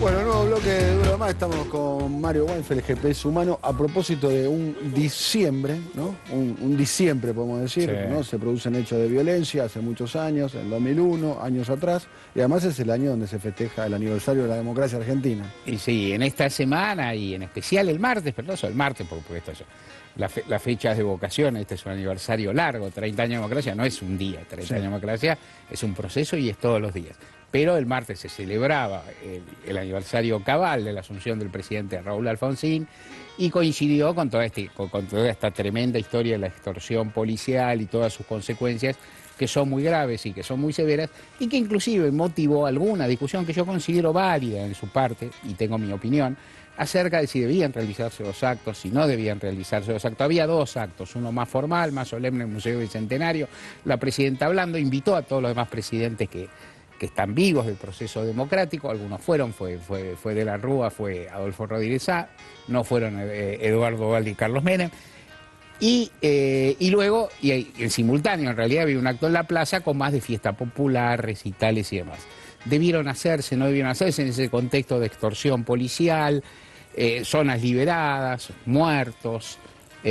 Bueno, nuevo bloque de Duro Más. Estamos con Mario Weinfeld, GPS Humano, a propósito de un diciembre, ¿no? Un diciembre, podemos decir, Sí. ¿no? Se producen hechos de violencia hace muchos años, en 2001, años atrás, y además es el año donde se festeja el aniversario de la democracia argentina. Y sí, en esta semana y en especial el martes, pero no solo el martes, porque esto es la fecha de evocación, este es un aniversario largo, 30 años de democracia no es un día, 30 años de democracia es un proceso y es todos los días. Pero el martes se celebraba el aniversario cabal de la asunción del presidente Raúl Alfonsín y coincidió con toda esta tremenda historia de la extorsión policial y todas sus consecuencias, que son muy graves y que son muy severas, y que inclusive motivó alguna discusión que yo considero válida en su parte, y tengo mi opinión, acerca de si debían realizarse los actos, si no debían realizarse los actos. Había dos actos, uno más formal, más solemne en el Museo Bicentenario. La presidenta hablando invitó a todos los demás presidentes que están vivos del proceso democrático, algunos fueron, fue de la Rúa, fue Adolfo Rodríguez Sá, no fueron Eduardo Valde y Carlos Menem. Y luego, en simultáneo, en realidad había un acto en la plaza con más de fiesta popular, recitales y demás. Debieron hacerse, no debieron hacerse en ese contexto de extorsión policial, zonas liberadas, muertos,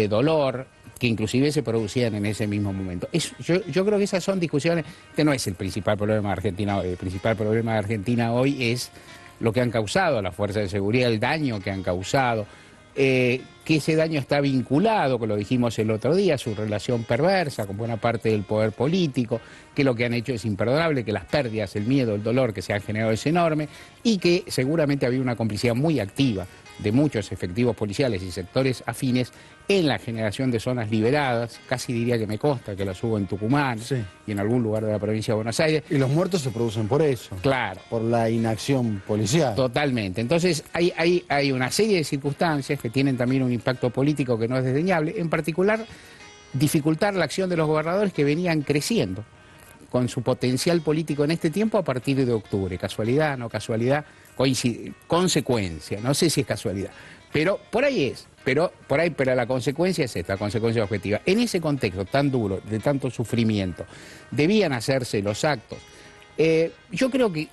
dolor, que inclusive se producían en ese mismo momento. Yo creo que esas son discusiones, que no es el principal problema de Argentina hoy. El principal problema de Argentina hoy es lo que han causado las fuerzas de seguridad, el daño que han causado, que ese daño está vinculado, como lo dijimos el otro día, su relación perversa con buena parte del poder político, que lo que han hecho es imperdonable, que las pérdidas, el miedo, el dolor que se han generado es enorme y que seguramente había una complicidad muy activa de muchos efectivos policiales y sectores afines en la generación de zonas liberadas, casi diría que me consta que las hubo en Tucumán y en algún lugar de la provincia de Buenos Aires. Y los muertos se producen por eso. Claro. Por la inacción policial. Totalmente. Entonces hay una serie de circunstancias que tienen también un impacto político que no es desdeñable, en particular dificultar la acción de los gobernadores que venían creciendo con su potencial político en este tiempo a partir de octubre. Casualidad, no casualidad, consecuencia, no sé si es casualidad, pero por ahí es, pero la consecuencia es esta, consecuencia objetiva. En ese contexto tan duro, de tanto sufrimiento, debían hacerse los actos. Yo creo que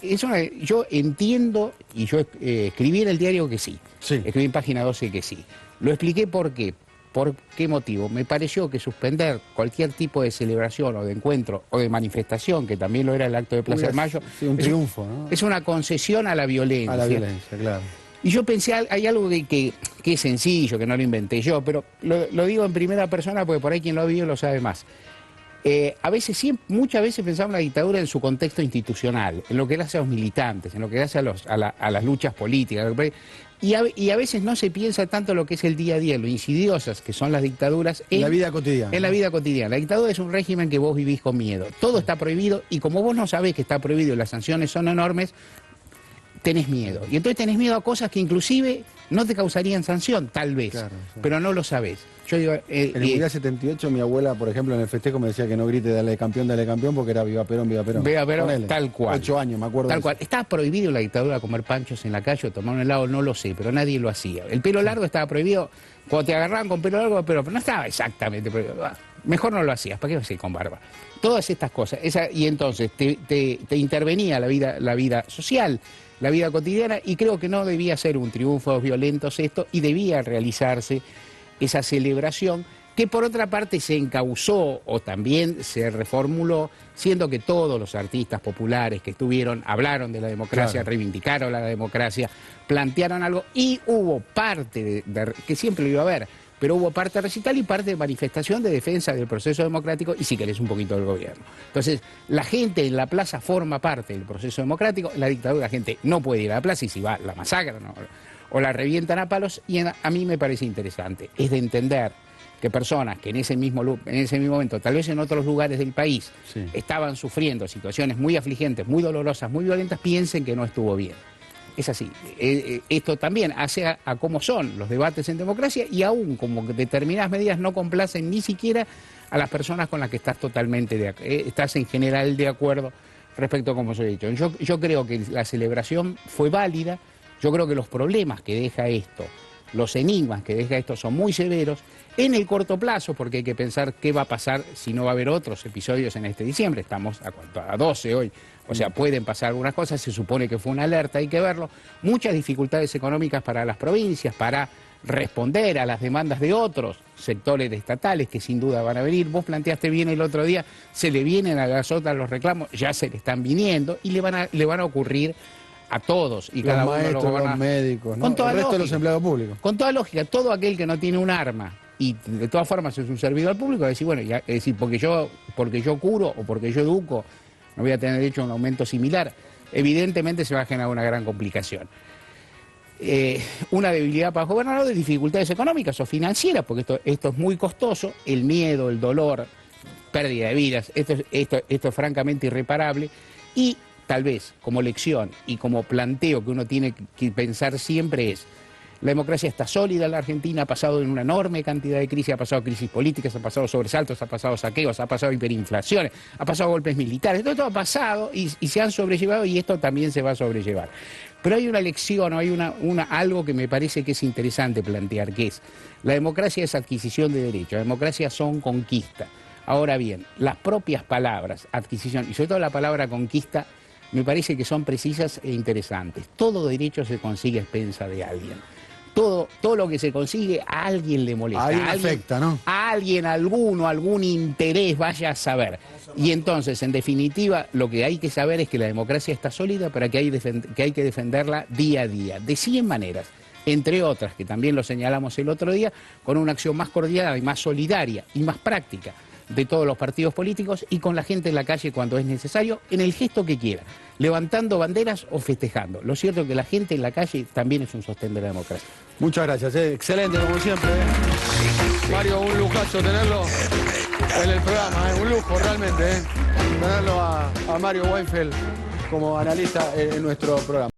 yo entiendo, y yo escribí en el diario que sí, escribí en página 12 que sí. Lo expliqué por qué. ¿Por qué motivo? Me pareció que suspender cualquier tipo de celebración o de encuentro o de manifestación, que también lo era el acto de Plaza de Mayo, un triunfo, ¿no? Es una concesión a la violencia. A la violencia, claro. Y yo pensé, hay algo que es sencillo, que no lo inventé yo, pero lo digo en primera persona porque por ahí quien lo ha vivido lo sabe más. Muchas veces pensamos en la dictadura en su contexto institucional, en lo que le hace a los militantes, en lo que le hace a las luchas políticas. Y a veces no se piensa tanto lo que es el día a día, lo insidiosas que son las dictaduras en la vida cotidiana. En la vida cotidiana. La dictadura es un régimen que vos vivís con miedo. Todo está prohibido y como vos no sabés que está prohibido y las sanciones son enormes, tenés miedo. Y entonces tenés miedo a cosas que inclusive no te causarían sanción, tal vez, claro, pero no lo sabés. Yo digo, en el Mundial 78 mi abuela, por ejemplo, en el festejo me decía que no grite dale campeón, porque era viva Perón, viva Perón. Viva Perón, tal cual. 8 años, me acuerdo. Tal cual. Estaba prohibido en la dictadura comer panchos en la calle o tomar un helado, no lo sé, pero nadie lo hacía. El pelo largo estaba prohibido, cuando te agarraban con pelo largo, pero no estaba exactamente prohibido. Mejor no lo hacías, ¿para qué lo hacías con barba? Todas estas cosas. Y entonces te intervenía la vida social, la vida cotidiana, y creo que no debía ser un triunfo de los violentos esto, y debía realizarse esa celebración, que por otra parte se encauzó o también se reformuló, siendo que todos los artistas populares que estuvieron hablaron de la democracia, claro, reivindicaron la democracia, plantearon algo, y hubo parte que siempre lo iba a haber, pero hubo parte recital y parte de manifestación de defensa del proceso democrático y, si querés, un poquito del gobierno. Entonces, la gente en la plaza forma parte del proceso democrático. En la dictadura la gente no puede ir a la plaza y si va la masacran o la revientan a palos, y a mí me parece interesante. Es de entender que personas que en ese mismo momento, tal vez en otros lugares del país, estaban sufriendo situaciones muy afligentes, muy dolorosas, muy violentas, piensen que no estuvo bien. Es así. Esto también hace a cómo son los debates en democracia, y aún como que determinadas medidas no complacen ni siquiera a las personas con las que estás totalmente estás en general de acuerdo respecto a como se ha dicho. Yo creo que la celebración fue válida. Yo creo que los problemas que deja esto los enigmas que deja esto son muy severos. En el corto plazo, porque hay que pensar qué va a pasar si no va a haber otros episodios en este diciembre. Estamos a 12 hoy, o sea, pueden pasar algunas cosas, se supone que fue una alerta, hay que verlo. Muchas dificultades económicas para las provincias, para responder a las demandas de otros sectores estatales que sin duda van a venir. Vos planteaste bien el otro día, se le vienen a Gasota los reclamos, ya se le están viniendo y le van a ocurrir a todos y cada uno maestros, los médicos, ¿no? Con toda el resto lógica, de los empleados públicos. Con toda lógica, todo aquel que no tiene un arma y de todas formas es un servidor público, decir, bueno, es decir, porque yo curo o porque yo educo, no voy a tener derecho a un aumento similar, evidentemente se va a generar una gran complicación. Una debilidad para gobernar de dificultades económicas o financieras, porque esto es muy costoso, el miedo, el dolor, pérdida de vidas, esto es francamente irreparable, y tal vez como lección y como planteo que uno tiene que pensar siempre es: la democracia está sólida en la Argentina, ha pasado en una enorme cantidad de crisis, ha pasado crisis políticas, ha pasado sobresaltos, ha pasado saqueos, ha pasado hiperinflaciones, ha pasado golpes militares, todo esto ha pasado y se han sobrellevado, y esto también se va a sobrellevar. Pero hay una lección, hay algo que me parece que es interesante plantear, que es: la democracia es adquisición de derechos, la democracia son conquista. Ahora bien, las propias palabras, adquisición, y sobre todo la palabra conquista, me parece que son precisas e interesantes. Todo derecho se consigue a expensa de alguien. Todo lo que se consigue a alguien le molesta. A alguien afecta, ¿no? A alguien, algún interés, vaya a saber. Y entonces, en definitiva, lo que hay que saber es que la democracia está sólida, pero que hay que defenderla día a día, de 100 maneras. Entre otras, que también lo señalamos el otro día, con una acción más coordinada y más solidaria y más práctica de todos los partidos políticos y con la gente en la calle cuando es necesario, en el gesto que quiera, levantando banderas o festejando. Lo cierto es que la gente en la calle también es un sostén de la democracia. Muchas gracias, excelente como siempre. Mario, un lujazo tenerlo en el programa, un lujo realmente, tenerlo a Mario Weinfeld como analista en nuestro programa.